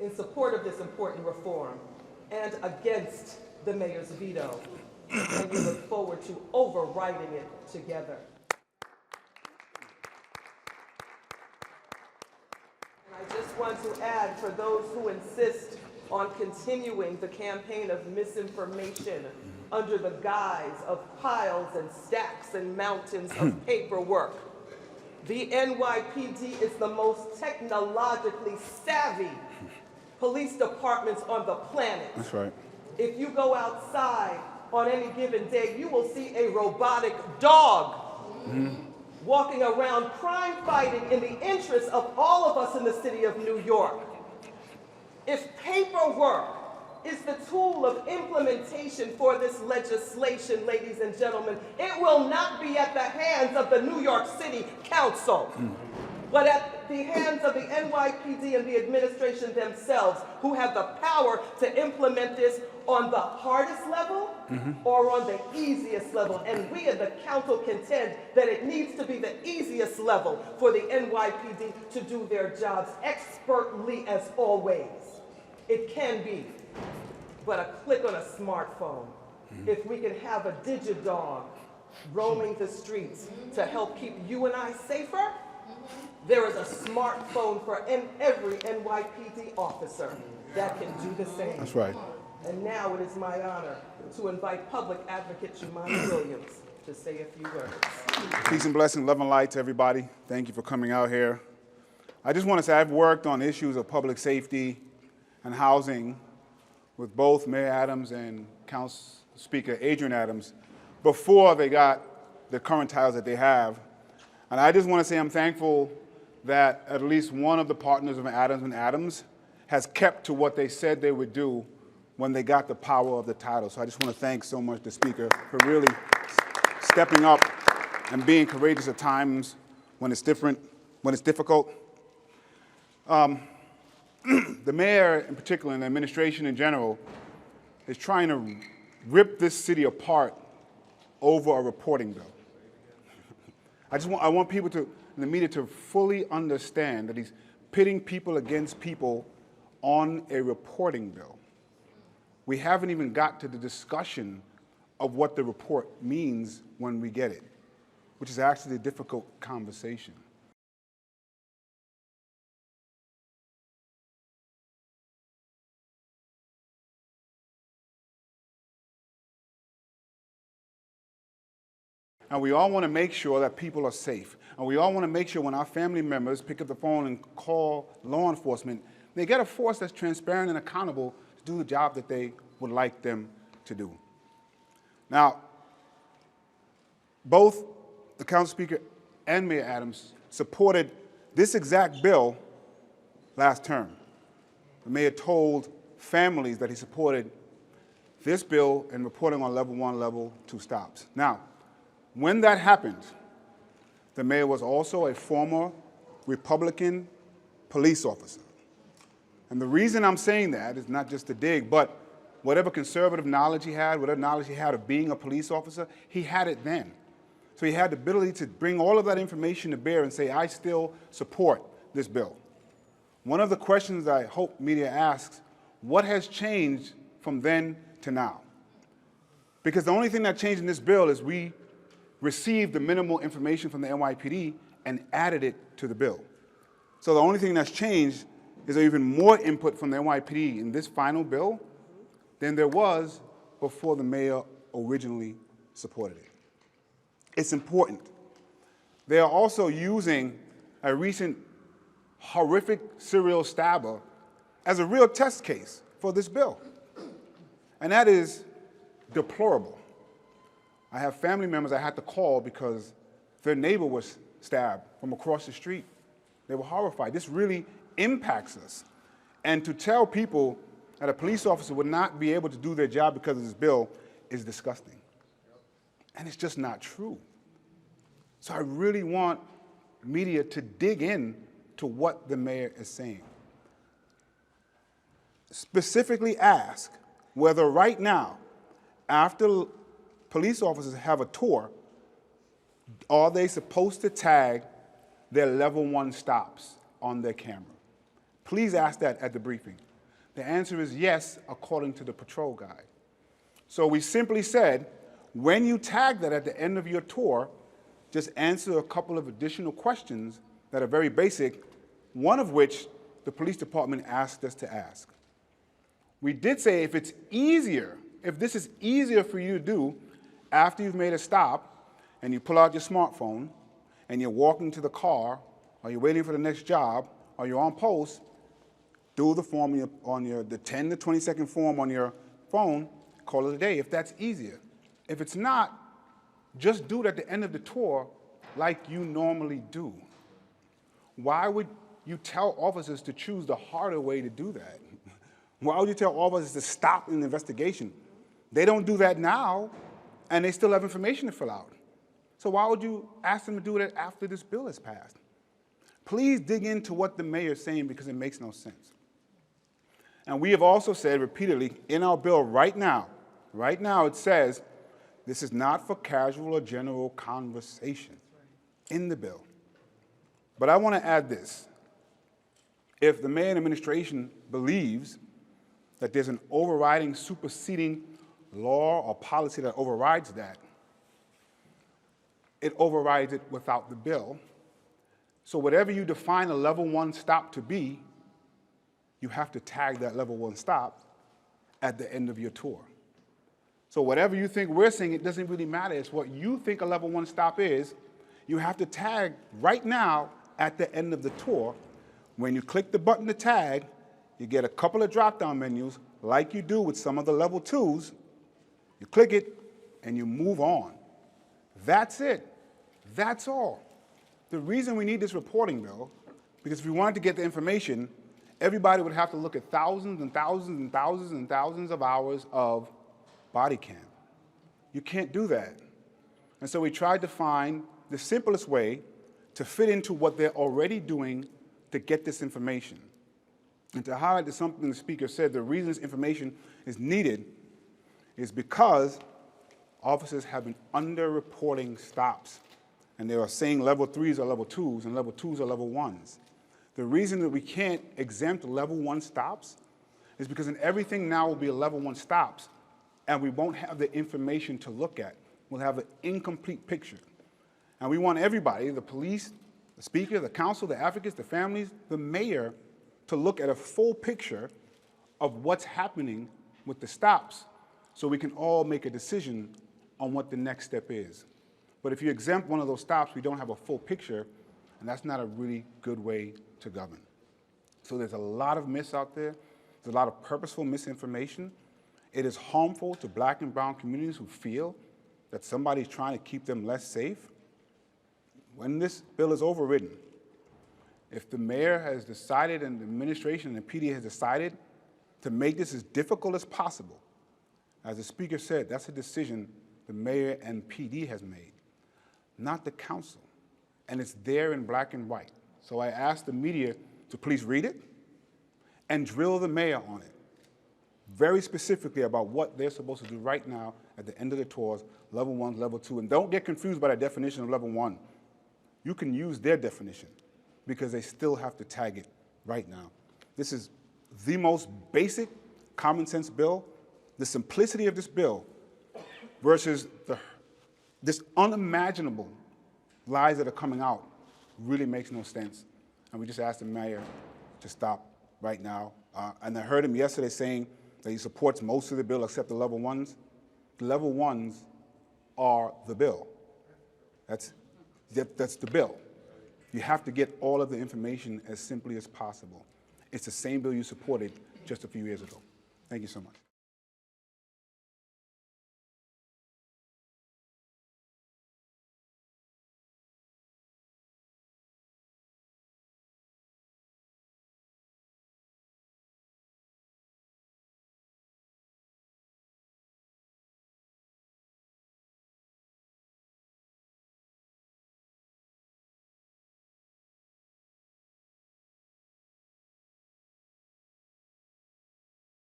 in support of this important reform and against the mayor's veto. And we look forward to overriding it together. And I just want to add, for those who insist on continuing the campaign of misinformation under the guise of piles and stacks and mountains of paperwork, the NYPD is the most technologically savvy police departments on the planet. That's right. If you go outside on any given day, you will see a robotic dog walking around crime fighting in the interest of all of us in the city of New York. If paperwork is the tool of implementation for this legislation, ladies and gentlemen, it will not be at the hands of the New York City Council, but at the hands of the NYPD and the administration themselves, who have the power to implement this on the hardest level or on the easiest level. And we in the council contend that it needs to be the easiest level for the NYPD to do their jobs expertly as always. It can be but a click on a smartphone. If we can have a digidog roaming the streets to help keep you and I safer, there is a smartphone for every NYPD officer that can do the same. That's right. And now it is my honor to invite Public Advocate Jemima Williams to say a few words. Peace and blessing, love and light to everybody. Thank you for coming out here. I just want to say I've worked on issues of public safety and housing with both Mayor Adams and Council Speaker Adrian Adams before they got the current titles that they have. And I just want to say I'm thankful that at least one of the partners of Adams and Adams has kept to what they said they would do when they got the power of the title. So I just want to thank so much the Speaker for really stepping up and being courageous at times when it's different, when it's difficult. The mayor in particular and the administration in general is trying to rip this city apart over a reporting bill. I want people in the media to fully understand that he's pitting people against people on a reporting bill. We haven't even got to the discussion of what the report means when we get it, which is actually a difficult conversation. And we all want to make sure that people are safe. And we all want to make sure when our family members pick up the phone and call law enforcement, they get a force that's transparent and accountable to do the job that they would like them to do. Now, both the Council Speaker and Mayor Adams supported this exact bill last term. The mayor told families that he supported this bill and reporting on level 1, level 2 stops. Now, when that happened, the mayor was also a former Republican police officer. And the reason I'm saying that is not just to dig, but whatever conservative knowledge he had, whatever knowledge he had of being a police officer, he had it then. So he had the ability to bring all of that information to bear and say, I still support this bill. One of the questions I hope media asks, what has changed from then to now? Because the only thing that changed in this bill is we received the minimal information from the NYPD and added it to the bill. So the only thing that's changed is even more input from the NYPD in this final bill than there was before the mayor originally supported it. It's important. They are also using a recent horrific serial stabber as a real test case for this bill. And that is deplorable. I have family members I had to call because their neighbor was stabbed from across the street. They were horrified. This really impacts us. And to tell people that a police officer would not be able to do their job because of this bill is disgusting. And it's just not true. So I really want media to dig in to what the mayor is saying. Specifically ask whether right now, after police officers have a tour, are they supposed to tag their level 1 stops on their camera? Please ask that at the briefing. The answer is yes, according to the patrol guide. So we simply said, when you tag that at the end of your tour, just answer a couple of additional questions that are very basic, one of which the police department asked us to ask. We did say if it's easier, if this is easier for you to do after you've made a stop and you pull out your smartphone and you're walking to the car or you're waiting for the next job or you're on post, do the form the 10 to 20 second form on your phone, call it a day if that's easier. If it's not, just do it at the end of the tour like you normally do. Why would you tell officers to choose the harder way to do that? Why would you tell officers to stop an investigation? They don't do that now, and they still have information to fill out. So why would you ask them to do that after this bill is passed? Please dig into what the mayor is saying because it makes no sense. And we have also said repeatedly in our bill right now it says this is not for casual or general conversation in the bill. But I want to add this. If the mayor and administration believes that there's an overriding, superseding law or policy that overrides that, it overrides it without the bill. So whatever you define a level 1 stop to be, you have to tag that level 1 stop at the end of your tour. So whatever you think we're saying, it doesn't really matter. It's what you think a level 1 stop is. You have to tag right now at the end of the tour. When you click the button to tag, you get a couple of drop-down menus like you do with some of the level 2s. You click it, and you move on. That's it. That's all. The reason we need this reporting bill, because if we wanted to get the information, everybody would have to look at thousands and thousands and thousands and thousands of hours of body cam. You can't do that. And so we tried to find the simplest way to fit into what they're already doing to get this information. And to highlight something the speaker said, the reason this information is needed is because officers have been underreporting stops. And they are saying level 3s are level 2s and level 2s are level 1s. The reason that we can't exempt level 1 stops is because in everything now will be level 1 stops, and we won't have the information to look at. We'll have an incomplete picture. And we want everybody, the police, the speaker, the council, the advocates, the families, the mayor, to look at a full picture of what's happening with the stops so we can all make a decision on what the next step is. But if you exempt one of those stops, we don't have a full picture, and that's not a really good way to govern. So there's a lot of myths out there. There's a lot of purposeful misinformation. It is harmful to Black and brown communities who feel that somebody's trying to keep them less safe. When this bill is overridden, if the mayor has decided and the administration and the PD has decided to make this as difficult as possible, as the speaker said, that's a decision the mayor and PD has made, not the council. And it's there in black and white. So I asked the media to please read it and drill the mayor on it, very specifically about what they're supposed to do right now at the end of the tours, level 1, level 2. And don't get confused by the definition of level 1. You can use their definition because they still have to tag it right now. This is the most basic common sense bill. The simplicity of this bill versus this unimaginable lies that are coming out really makes no sense. And we just asked the mayor to stop right now. And I heard him yesterday saying that he supports most of the bill except the level 1s. The level 1s are the bill. That's the bill. You have to get all of the information as simply as possible. It's the same bill you supported just a few years ago. Thank you so much.